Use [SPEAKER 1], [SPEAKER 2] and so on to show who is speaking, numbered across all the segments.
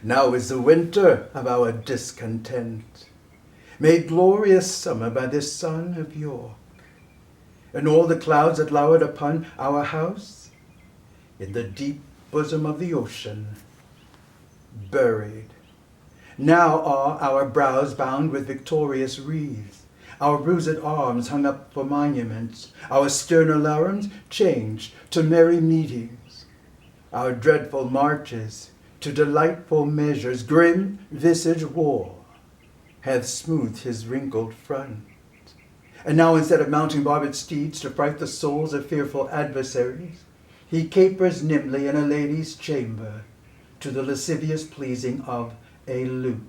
[SPEAKER 1] Now is the winter of our discontent, made glorious summer by this sun of yore, and all the clouds that lowered upon our house, in the deep bosom of the ocean, buried. Now are our brows bound with victorious wreaths, our bruised arms hung up for monuments, our stern alarums changed to merry meetings, our dreadful marches to delightful measures. Grim visage war hath smoothed his wrinkled front. And now, instead of mounting barbed steeds to fright the souls of fearful adversaries, he capers nimbly in a lady's chamber to the lascivious pleasing of a lute.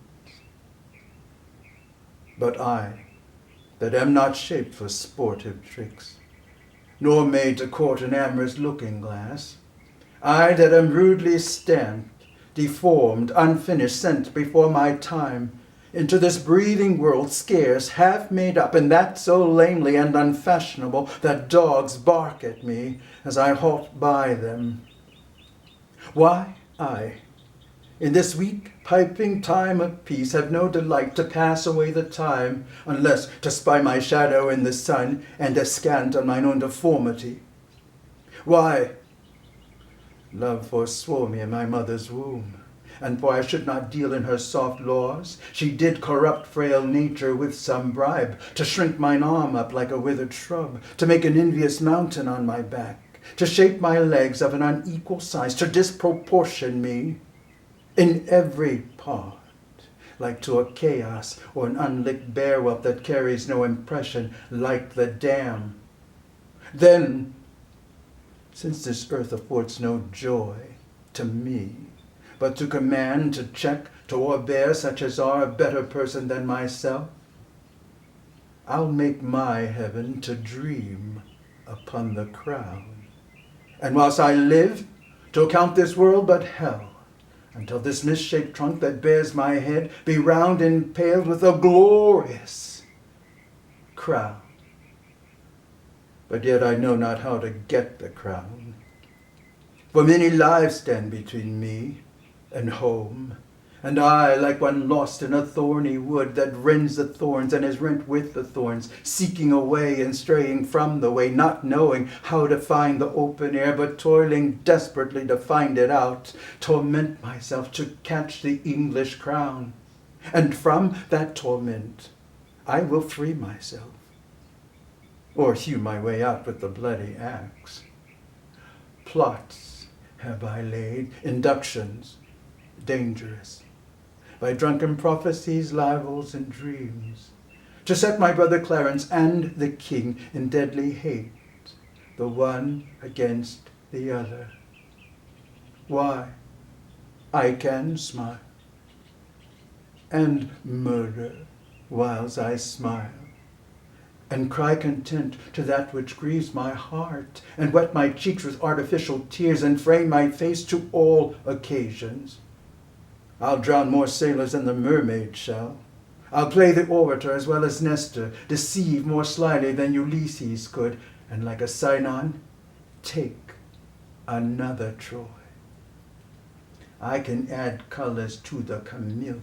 [SPEAKER 1] But I, that am not shaped for sportive tricks, nor made to court an amorous looking-glass, I that am rudely stamped, deformed, unfinished, sent before my time, into this breathing world scarce half made up, and that so lamely and unfashionable that dogs bark at me as I halt by them. Why, I, in this weak piping time of peace, have no delight to pass away the time, unless to spy my shadow in the sun, and descant on mine own deformity. Why, love forswore me in my mother's womb, and for I should not deal in her soft laws, she did corrupt frail nature with some bribe, to shrink mine arm up like a withered shrub, to make an envious mountain on my back, to shape my legs of an unequal size, to disproportion me in every part, like to a chaos or an unlicked bear-whelp that carries no impression, like the dam. Then, since this earth affords no joy to me, but to command, to check, to o'erbear such as are a better person than myself, I'll make my heaven to dream upon the crown. And whilst I live, to account this world but hell, until this misshaped trunk that bears my head be round impaled with a glorious crown. But yet I know not how to get the crown, for many lives stand between me and home, and I, like one lost in a thorny wood that rends the thorns and is rent with the thorns, seeking a way and straying from the way, not knowing how to find the open air, but toiling desperately to find it out, torment myself to catch the English crown. And from that torment I will free myself, or hew my way out with the bloody axe. Plots have I laid, inductions dangerous, by drunken prophecies, libels, and dreams, to set my brother Clarence and the king in deadly hate, the one against the other. Why, I can smile, and murder whiles I smile, and cry content to that which grieves my heart, and wet my cheeks with artificial tears, and frame my face to all occasions. I'll drown more sailors than the mermaid shall. I'll play the orator as well as Nestor, deceive more slyly than Ulysses could, and like a Sinon, take another Troy. I can add colors to the chameleon,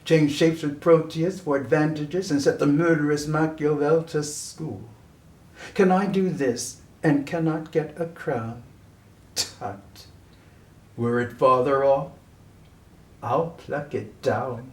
[SPEAKER 1] change shapes with Proteus for advantages, and set the murderous Machiavel to school. Can I do this, and cannot get a crown? Tut! Were it farther off, I'll pluck it down.